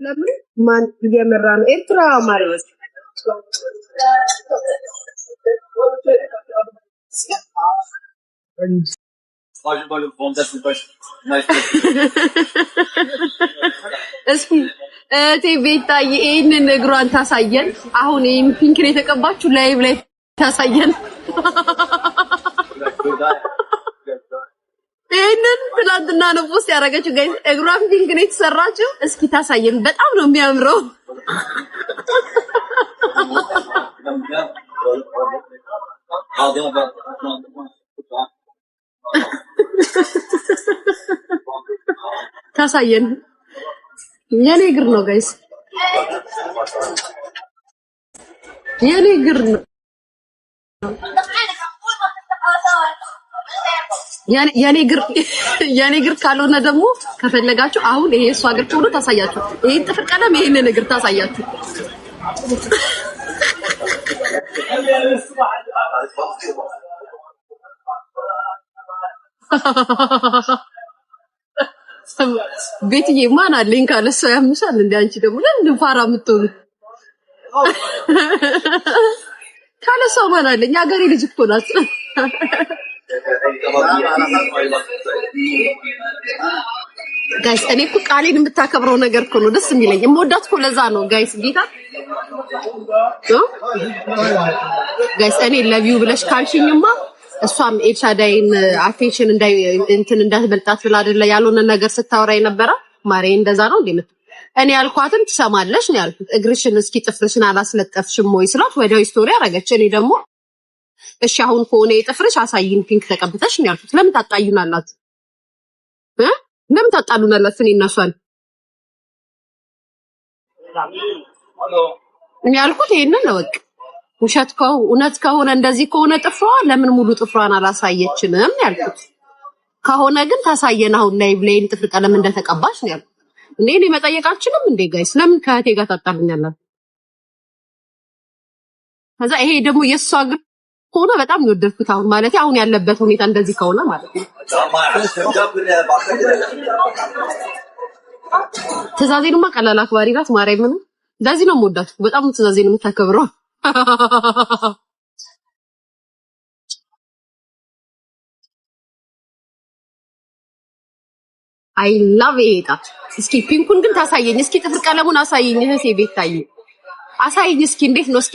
ለምን ማን እየመራ ነው? ኤርትራ ማለት እስኪ ቤታዬ ይሄንን እግሯን ታሳየን። አሁን ይሄን ፒንክ የተቀባችሁ ላይቭ ላይ ታሳየን። ይሄንን ትናንትና ነው ፖስት ያደረገችው ጋይስ። እግሯን ፒንክ ነው የተሰራችው። እስኪ ታሳየን። በጣም ነው የሚያምረው። ታሳየን። የኔ እግር ነው ጋይስ፣ የኔ እግር ነው። የኔ እግር ካልሆነ ደግሞ ከፈለጋችሁ አሁን ይሄ እሷ እግር ሆኖ ታሳያችሁ። ይሄን ጥፍር ቀለም ይሄንን እግር ታሳያችሁ። ቤትዬ ማን አለኝ ካለ ሰው ያምሻል እንዴ? አንቺ ደግሞ ለምን ፋራ የምትሆኑት? ካለ ሰው ማን አለኝ? አገሬ ልጅ እኮ ናት። ጋይስ እኔ እኮ ቃሌን የምታከብረው ነገር እኮ ነው ደስ የሚለኝ። የምወዳት እኮ ለዛ ነው ጋይስ። ጌታ ጋይስ እኔ ለቪው ብለሽ ካልሽኝማ እሷም ኤልሻዳይን አቴንሽን እንዳትበልጣት ብላ አይደለ ያልሆነ ነገር ስታወራ የነበረ ማሬ። እንደዛ ነው እንዴ? እኔ ያልኳትን ትሰማለሽ ነው ያልኩት። እግርሽን እስኪ ጥፍርሽን አላስለጠፍሽም ወይ ስላት ወዲያው ስቶሪ አረገች። እኔ ደግሞ እሺ አሁን ከሆነ የጥፍርሽ አሳይን ፒንክ ተቀብተሽ ነው ያልኩት። ለምን ታጣዩናላችሁ? ለምን ታጣሉናላችሁ? እኔ እና እሷን እኔ ያልኩት ይሄንን ነው በቃ። ውሸት እውነት ከሆነ እንደዚህ ከሆነ ጥፍሯ ለምን ሙሉ ጥፍሯን አላሳየችንም ያልኩት። ከሆነ ግን ታሳየን አሁን ላይ ብሌን ጥፍር ቀለም እንደተቀባሽ ነው ያልኩት። እኔ መጠየቃችንም እንዴ ጋይስ ለምን ከእህቴ ጋር ታጣሉኛላችሁ? ከዛ ይሄ ደግሞ የሷ ግን ሆነ በጣም የወደድኩት አሁን ማለት አሁን ያለበት ሁኔታ እንደዚህ ከሆነ ማለት ነው። ትዕዛዜንማ ቀላል አክባሪ ናት ማርያምን። እንደዚህ ነው የምወዳት በጣም ትዕዛዜን የምታከብረው። አይ ላቭ ኢት። እስኪ ፒንኩን ግን ታሳየኝ። እስኪ ጥፍር ቀለሙን አሳየኝ እህቴ ቤታዬ አሳየኝ እስኪ። እንዴት ነው እስኪ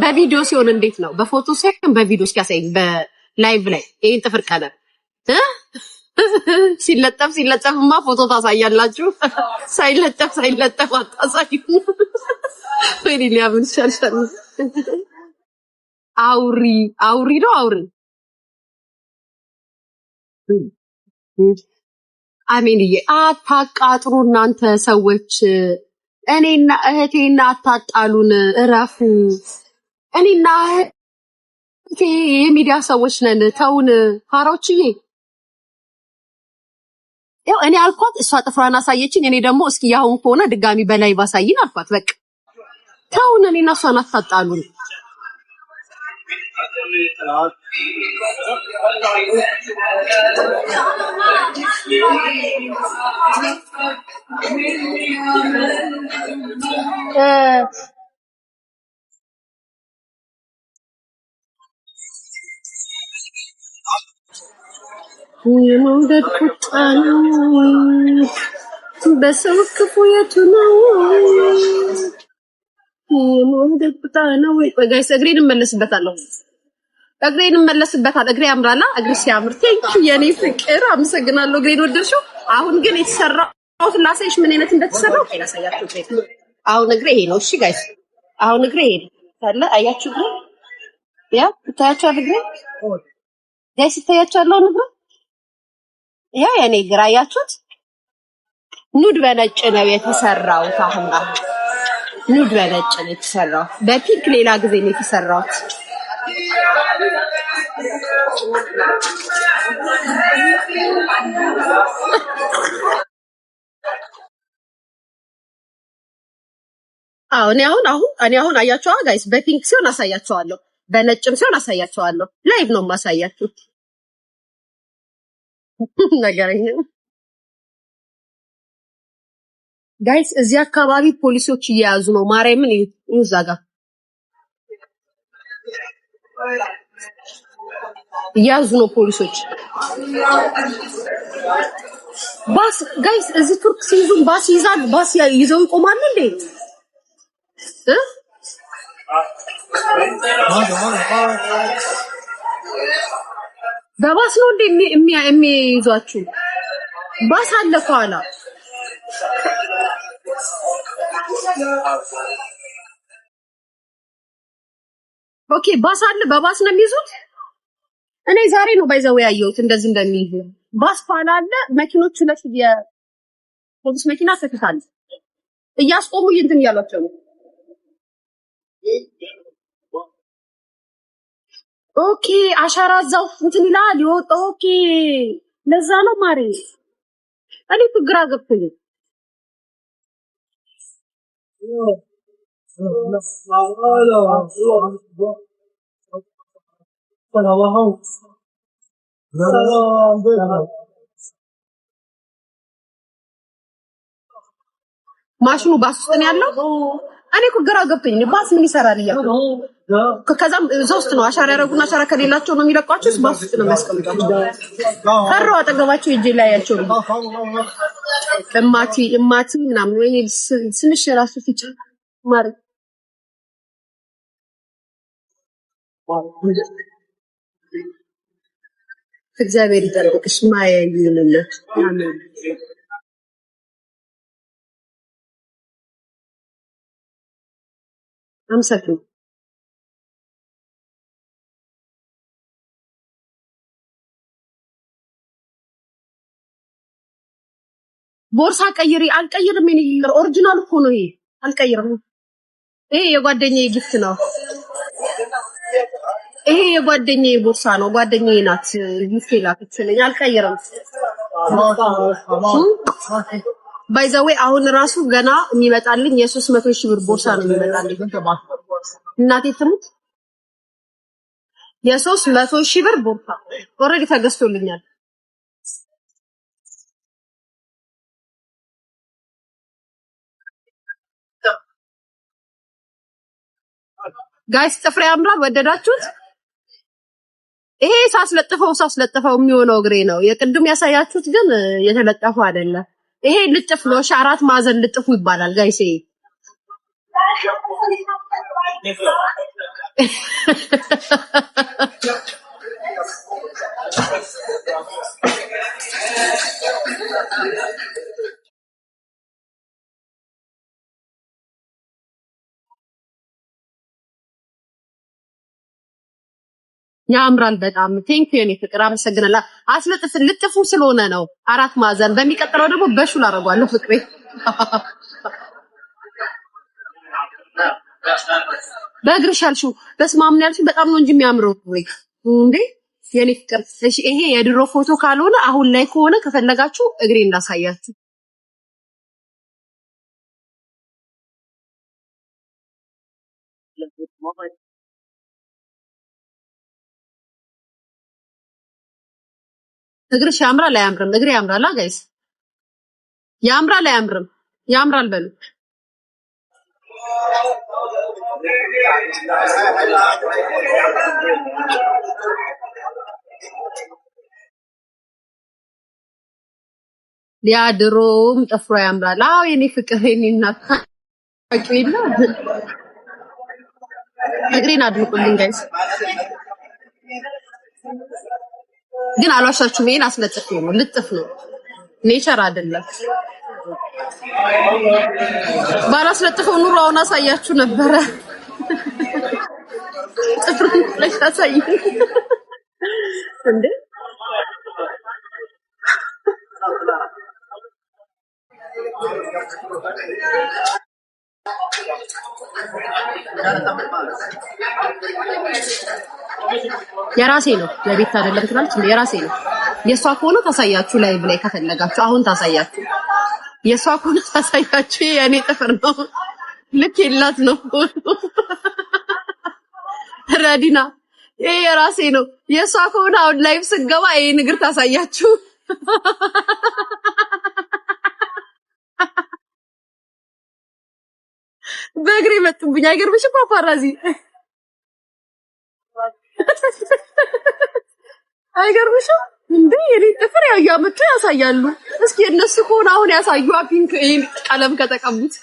በቪዲዮ ሲሆን እንዴት ነው? በፎቶ ሳይሆን በቪዲዮ እስኪ አሳየኝ በላይቭ ላይ ይሄን ጥፍር ቀለም ሲለጠፍማ ፎቶ ታሳያላችሁ። ሳይለጠፍ አታሳዩ። ወይኔ ሊያምን ሻልሻል። አውሪ ነው አውሪ። አሜንዬ አታቃጥሩ እናንተ ሰዎች። እኔና እህቴና አታጣሉን፣ እረፉ። እኔና እህቴ የሚዲያ ሰዎች ነን። ተውን ፋራዎችዬ። ያው እኔ አልኳት፣ እሷ ጥፍሯን አሳየችኝ። እኔ ደግሞ እስኪ ያሁን ከሆነ ድጋሚ በላይ ባሳይን አልኳት። በቃ ተውን፣ እኔና እሷን አታጣሉን። የመውደድ ቁጣ ነው በሰው ክፉ የቱ ነው? የመውደድ ቁጣ ነው። ጋይስ እግሬን እመለስበታለሁ። እግሬ ያምራላ። እግሬ ሲያምር ቴንኪ የኔ ፍቅር አመሰግናለሁ። እግሬን ወደድሽው? አሁን ግን የተሰራው ላሳይሽ ምን አይነት እንደተሰራው ላሳያችሁ። አሁን እግሬ ይሄ ነው። እሺ ጋይስ አሁን እግሬ ይሄ ታላ አያችሁ እግሬ ያ ታያችሁ እግሬ ጋይስ ታያችሁ እግሬ ያ የኔ እግር አያችሁት? ኑድ በነጭ ነው የተሰራው። አሁን ኑድ በነጭ ነው የተሰራው። በፒንክ ሌላ ጊዜ ነው የተሰራው። እኔ አሁን አያችኋ ጋይስ በፒንክ ሲሆን አሳያችኋለሁ፣ በነጭም ሲሆን አሳያችኋለሁ። ላይቭ ነው ማሳያችሁ ነገርኝ ጋይስ እዚህ አካባቢ ፖሊሶች እየያዙ ነው። ማርያምን እዛ ጋር እየያዙ ነው ፖሊሶች። ባስ ጋይስ እዚህ ቱርክ ሲይዙ ባስ ይዛል። ባስ ይዘው ይቆማሉ እንዴ? በባስ ነው እንዴ የሚይዟችሁ? ባስ አለ ከኋላ። ኦኬ ባስ አለ። በባስ ነው የሚይዙት። እኔ ዛሬ ነው ባይዘው ያየሁት እንደዚህ እንደሚይዙ። ባስ ኋላ አለ። መኪኖቹ ለሽ የፖሊስ መኪና ተከታተል እያስቆሙ እንትን እያሏቸው ነው። ኦኬ አሻራ እዛው እንትን ይላል ይወጣ። ኦኬ ለዛ ነው ማሬ። እኔ ግራ ገብቶኝ ማሽኑ ባስ ውስጥ ነው ያለው። እኔ ግራ ገብቶኝ ባስ ምን ይሰራል እያሉ ከዛም እዛው ውስጥ ነው አሻራ ያረጉና አሻራ ከሌላቸው ነው የሚለቋቸው። ባስ ውስጥ ነው የሚያስቀምጧቸው። ፈራው አጠገባቸው እጄ ላይ ያቸው እማቲ ምናምን ወይ ስንሽ ራሱ ሲጭ ማር እግዚአብሔር ይጠብቅሽ ማየ ይልልህ። አሜን። አምሳችሁ ቦርሳ ቀይሪ። አልቀይርም። እኔ ኦሪጂናል እኮ ነው ይሄ። አልቀይርም። ይሄ የጓደኛዬ ጊፍት ነው። ይሄ የጓደኛዬ ቦርሳ ነው። ጓደኛዬ ናት ጊፍት ላከችልኝ። አልቀይርም። ባይ ዘ ዌይ አሁን ራሱ ገና የሚመጣልኝ የ300,000 ብር ቦርሳ ነው የሚመጣልኝ። እናቴ ትሙት የ300,000 ብር ቦርሳ ኦሬዲ ተገዝቶልኛል። ጋይስ ጥፍሬ ያምራል። ወደዳችሁት? ይሄ ሳስለጥፈው የሚሆነው እግሬ ነው። የቅድም ያሳያችሁት ግን የተለጠፈው አይደለም። ይሄ ልጥፍ ነው። 4 ማዕዘን ልጥፉ ይባላል ጋይስ። ያምራል በጣም ቴንክ ዩ የኔ ፍቅር አመሰግናለሁ። ልጥፉ ስለሆነ ነው 4 ማዕዘን። በሚቀጥለው ደግሞ በሹል አደርገዋለሁ ፍቅሬ። በእግርሽ ያልሽው በስመ አብ ያልሽው በጣም ነው እንጂ የሚያምረው እንዴ የኔ ፍቅር። እሺ ይሄ የድሮ ፎቶ ካልሆነ አሁን ላይ ከሆነ ከፈለጋችሁ እግሬ እንዳሳያችሁ። እግርሽ ያምራል አያምርም? እግሬ ያምራል ጋይስ። ያምራል አያምርም? ያምራል በሉ። ሊያድሮም ጥፍሮ ያምራል። አዎ የኔ ፍቅር የኔ እናት አቂላ እግሬን አድንቁልኝ ጋይስ። ግን አልዋሻችሁም፣ ይሄን አስለጥፍ ነው ልጥፍ ነው ኔቸር አይደለም። ባላስለጥፈው ኑሮ አሁን አሳያችሁ ነበረ። ጥፍሩን ለሻሳይ እንዴ የራሴ ነው የቤት አይደለም ትላለች። የራሴ ነው። የሷ ከሆነ ታሳያችሁ ላይ ብላይ ከፈለጋችሁ አሁን ታሳያችሁ። የሷ ከሆነ ታሳያችሁ። የኔ ጥፍር ነው ልክ የላት ነው። ረዲና ይሄ የራሴ ነው። የሷ ከሆነ አሁን ላይቭ ስገባ ይሄ ንግር ታሳያችሁ። በእግሬ መጡብኝ። አይገርምሽም ፓፓራዚ? አይገርምሽም እንዴ? የኔ ጥፍር ያው ያመጡ ያሳያሉ። እስኪ እነሱ ከሆነ አሁን ያሳዩ ፒንክ ይሄን ቀለም ከተቀቡት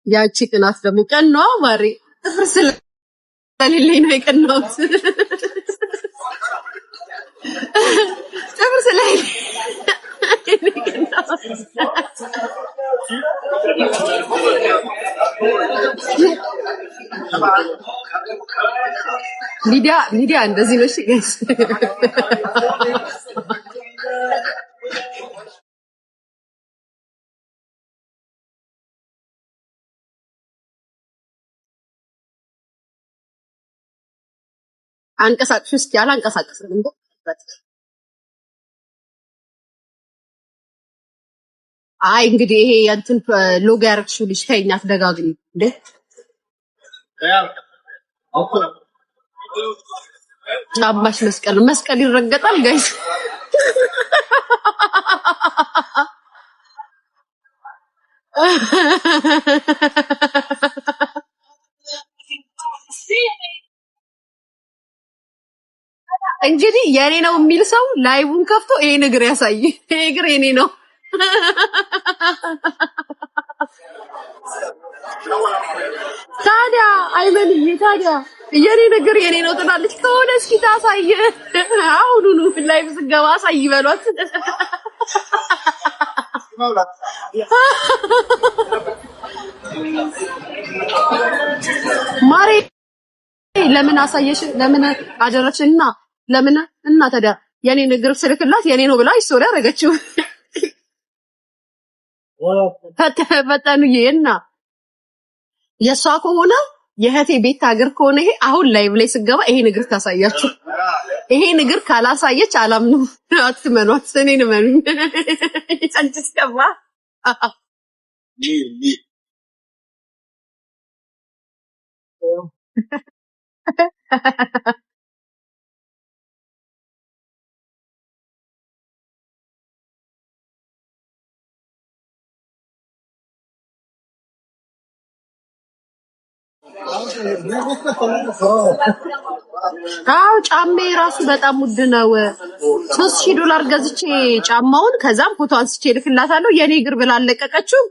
ያቺ ቅናት ደግሞ ቀን ነው ማሪ። ጥፍር ስለሌለኝ ነው የቀናሁት። ጥፍር ስለሌለኝ ሚዲያ እንደዚህ ነው። እሺ ጋይስ አንቀሳቅሽ እስኪ አላንቀሳቅስም እንዴ? አይ እንግዲህ ይሄ እንትን ሎጎ ያረግሽው ልጅ ከኛ ተደጋግሚ እንዴ? ጫማሽ መስቀል ይረገጣል ጋይስ። እንግዲህ የኔ ነው የሚል ሰው ላይቡን ከፍቶ ይሄ ነገር ያሳይ። ይሄ ነገር የኔ ነው። ታዲያ አይመንዬ ታዲያ የኔ ነገር የኔ ነው ትላለች ከሆነ እስኪ ታሳይ። አሁኑኑ ላይቭ ስገባ አሳይ በሏት። ማሬ ለምን አሳየሽ? ለምን አደረችና? ለምን እና ታዲያ የኔ ነገር ስልክላት የኔ ነው ብላ ስቶሪ አደረገችው። ፈተኑዬ እና የሷ ከሆነ የህቴ ቤት ሀገር ከሆነ ይሄ አሁን ላይቭ ላይ ስገባ ይሄ ነገር ታሳያችሁ። ይሄ ነገር ካላሳየች አላምንም። አትመኗት፣ እኔን እመኑኝ። አንቺስ ከባ አው ጫሜ ራሱ በጣም ውድ ነው። $3000 ገዝቼ ጫማውን ከዛም ፎቶ አንስቼ ልክላታለሁ። የኔ እግር ብላ አለቀቀችው።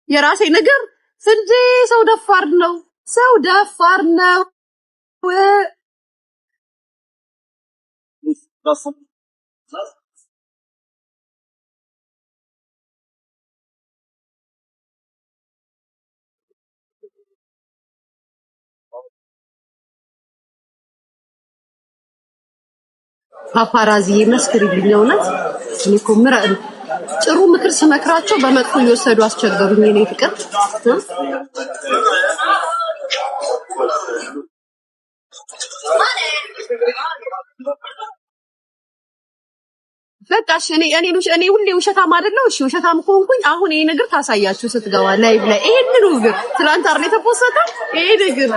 የራሴ ነገር እንጂ ሰው ደፋር ነው። ሰው ደፋር ነው። ፓፓራዚ መስክሪልኝ እውነት። እኔ እኮ ጥሩ ምክር ስመክራቸው በመጥፎ እየወሰዱ አስቸገሩኝ። እኔ ፍቅር በቃሽ። እኔ ሁሌ ውሸታም አይደለም። እሺ ውሸታም ከሆንኩኝ አሁን ይሄ ነገር ታሳያችሁ ስትገባ ላይቭ ላይ ይሄንን ነገር ትላንት አርኔ ተፖሰተ ይሄ ነገር